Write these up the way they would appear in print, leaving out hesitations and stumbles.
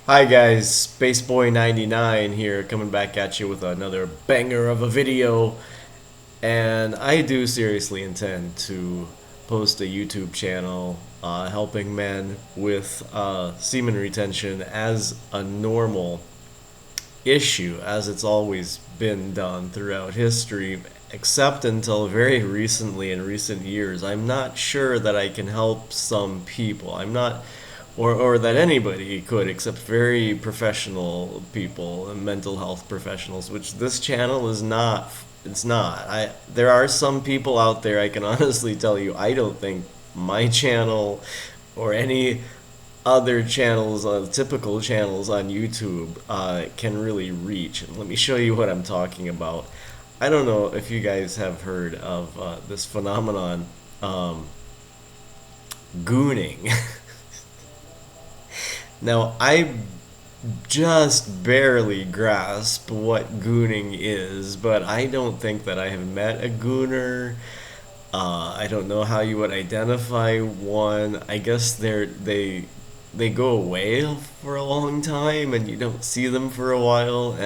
Hi guys, Spaceboy99 here, coming back at you with another banger of a video. And I do seriously intend to post a YouTube channel helping men with semen retention as a normal issue, as it's always been done throughout history, except until very recently, in recent years. I'm not sure that I can help some people. I'm not, or that anybody could, except very professional people and mental health professionals, which this channel is not. It's not. There are some people out there, I can honestly tell you, I don't think my channel or any other channels, typical channels on YouTube, can really reach. And let me show you what I'm talking about. I don't know if you guys have heard of this phenomenon, gooning. Now, I just barely grasp what gooning is, but I don't think that I have met a gooner. I don't know how you would identify one. I guess they go away for a long time and you don't see them for a while,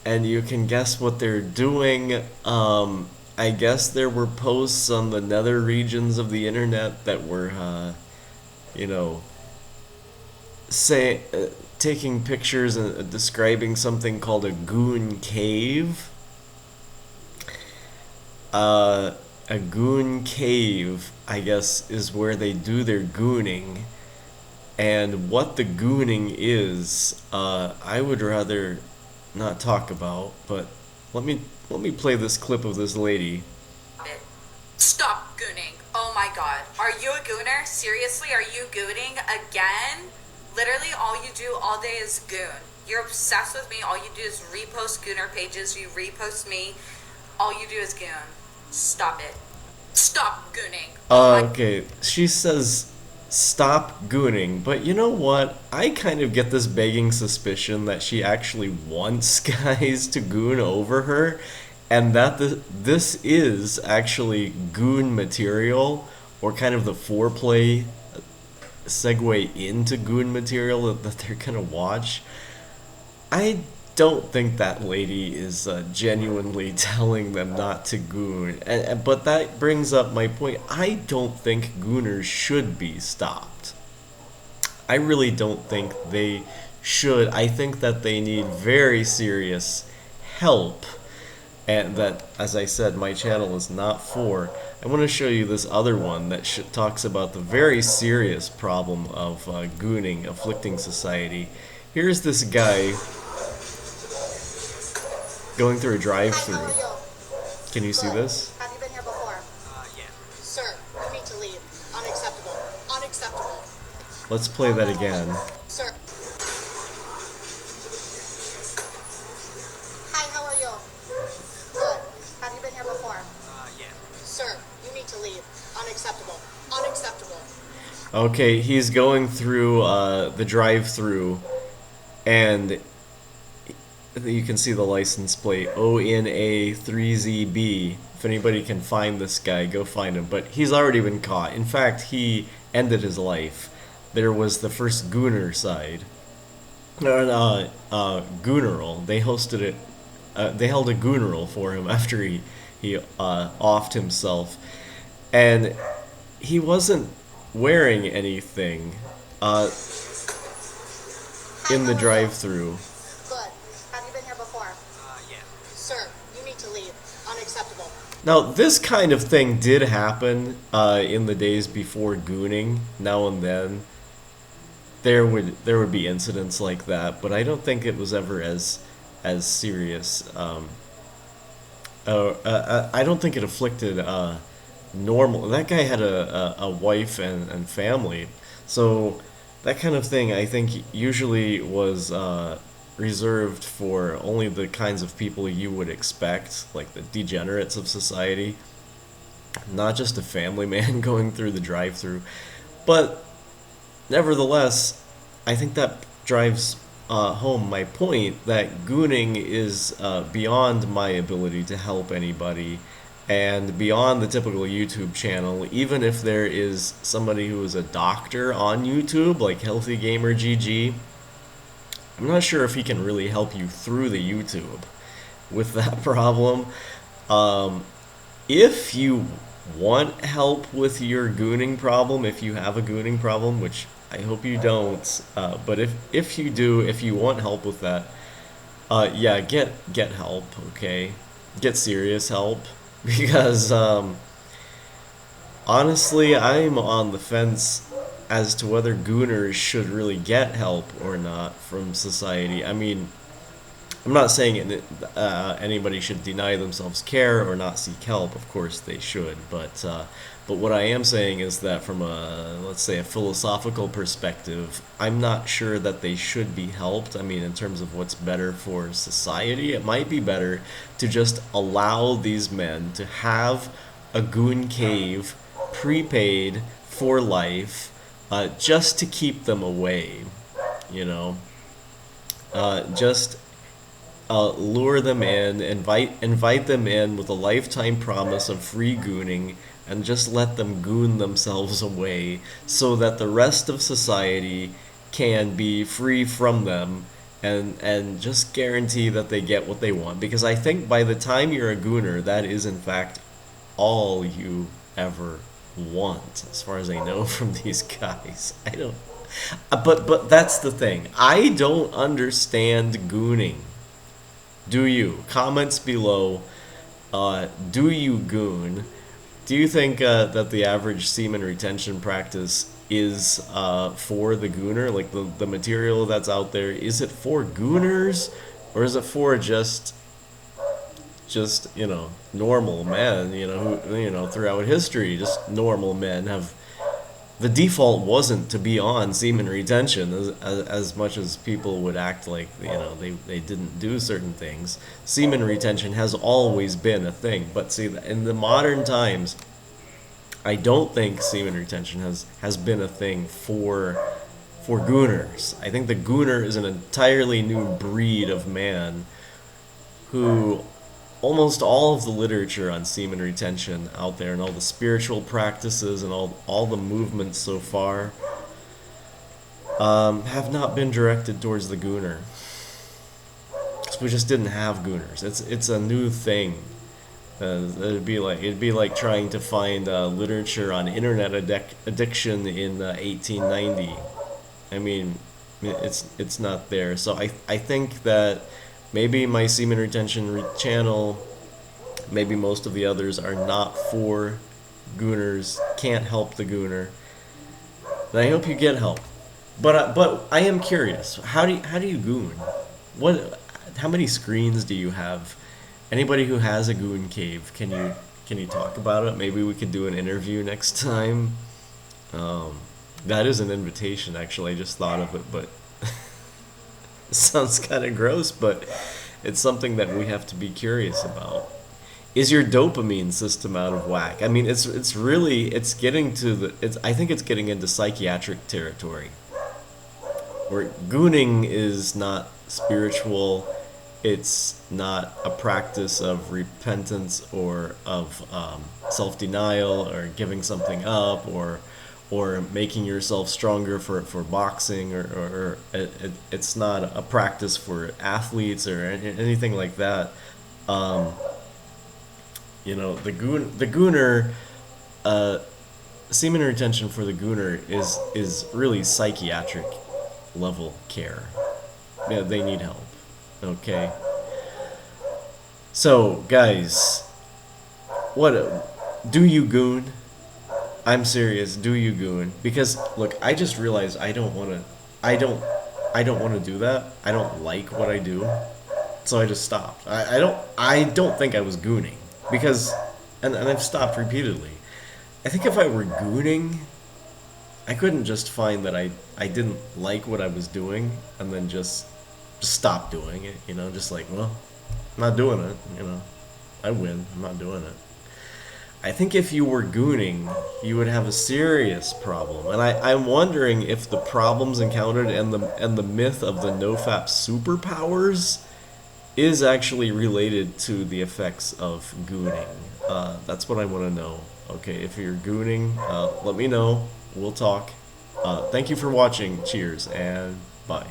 and you can guess what they're doing. I guess there were posts on the nether regions of the internet that were you know say taking pictures and describing something called a goon cave. A goon cave, I guess, is where they do their gooning. And what the gooning is, I would rather not talk about. But let me play this clip of this lady. Stop gooning. Oh my god. Are you a gooner? Seriously, are you gooning again? Literally all you do all day is goon. You're obsessed with me. All you do is repost gooner pages. You repost me. All you do is goon. Stop it. Stop gooning. Okay, she says stop gooning, but you know what? I kind of get this begging suspicion that she actually wants guys to goon over her, and that this is actually goon material, or kind of the foreplay segue into goon material that they're gonna watch. I don't think that lady is genuinely telling them not to goon. But that brings up my point. I don't think gooners should be stopped. I really don't think they should. I think that they need very serious help. And that, as I said, my channel is not for. I want to show you this other one that talks about the very serious problem of gooning afflicting society. Here's this guy going through a drive-through. Hi, how are you? Can you see this? Have you been here before? Yeah. Sir, you need to leave. Unacceptable. Unacceptable. Let's play that again. Sir. Hi, how are you? Good. Have you been here before? Yeah. Sir, you need to leave. Unacceptable. Unacceptable. Okay, he's going through the drive-through, and you can see the license plate ONA3ZB. If anybody can find this guy, go find him. But he's already been caught. In fact, he ended his life. There was the first gooner side. Gooneral. They hosted it. They held a gooneral for him after he offed himself, and he wasn't wearing anything in the drive-through. Good. Have you been here before? Yeah. Sir, you need to leave. Unacceptable. Now, this kind of thing did happen in the days before gooning. Now and then, there would be incidents like that, but I don't think it was ever as serious. I don't think it afflicted normal. That guy had a wife and family, so that kind of thing I think usually was reserved for only the kinds of people you would expect, like the degenerates of society, not just a family man going through the drive-through. But nevertheless, I think that drives home my point that gooning is beyond my ability to help anybody, and beyond the typical YouTube channel. Even if there is somebody who is a doctor on YouTube, like HealthGamerGG, I'm not sure if he can really help you through the YouTube with that problem. If you want help with your gooning problem, if you have a gooning problem, which I hope you don't, but if you do, if you want help with that, yeah, get help, okay? Get serious help because honestly, I'm on the fence as to whether gooners should really get help or not from society. I mean, I'm not saying anybody should deny themselves care or not seek help. Of course, they should. But what I am saying is that from a, let's say, a philosophical perspective, I'm not sure that they should be helped. I mean, in terms of what's better for society, it might be better to just allow these men to have a goon cave prepaid for life, just to keep them away. You know, just lure them in, invite them in with a lifetime promise of free gooning, and just let them goon themselves away so that the rest of society can be free from them, and just guarantee that they get what they want. Because I think by the time you're a gooner, that is in fact all you ever want, as far as I know from these guys. I don't. But that's the thing. I don't understand gooning. Do you? Comments below. Do you goon? Do you think that the average semen retention practice is for the gooner? Like the material that's out there, is it for gooners, or is it for just normal men? Who throughout history, just normal men have. The default wasn't to be on semen retention as much as people would act like they didn't do certain things. Semen retention has always been a thing, but see, in the modern times, I don't think semen retention has been a thing for gooners. I think the gooner is an entirely new breed of man who almost all of the literature on semen retention out there and all the spiritual practices and all the movements so far have not been directed towards the gooner. Because we just didn't have gooners. It's a new thing. It'd be like trying to find literature on internet addiction in 1890. I mean, it's not there. So I think that maybe my semen retention channel, maybe most of the others are not for gooners, can't help the gooner. And I hope you get help. But I am curious. How do you goon? How many screens do you have? Anybody who has a goon cave, can you talk about it? Maybe we could do an interview next time. That is an invitation, actually. I just thought of it, but it sounds kind of gross, but it's something that we have to be curious about. Is your dopamine system out of whack? I mean, it's getting to I think it's getting into psychiatric territory, where gooning is not spiritual. It's not a practice of repentance or of self-denial or giving something up or making yourself stronger for boxing or it's not a practice for athletes or anything like that. The gooner, semen retention for the gooner is really psychiatric level care. Yeah, they need help. Okay. So, guys, do you goon? I'm serious. Do you goon? Because look, I just realized I don't want to do that. I don't like what I do, so I just stopped. I don't think I was gooning because, and I've stopped repeatedly. I think if I were gooning, I couldn't just find that I didn't like what I was doing and then just stop doing it. Just like, well, I'm not doing it. I win. I'm not doing it. I think if you were gooning, you would have a serious problem, and I'm wondering if the problems encountered and the myth of the nofap superpowers is actually related to the effects of gooning. That's what I want to know. Okay, if you're gooning, let me know. We'll talk. Thank you for watching. Cheers and bye.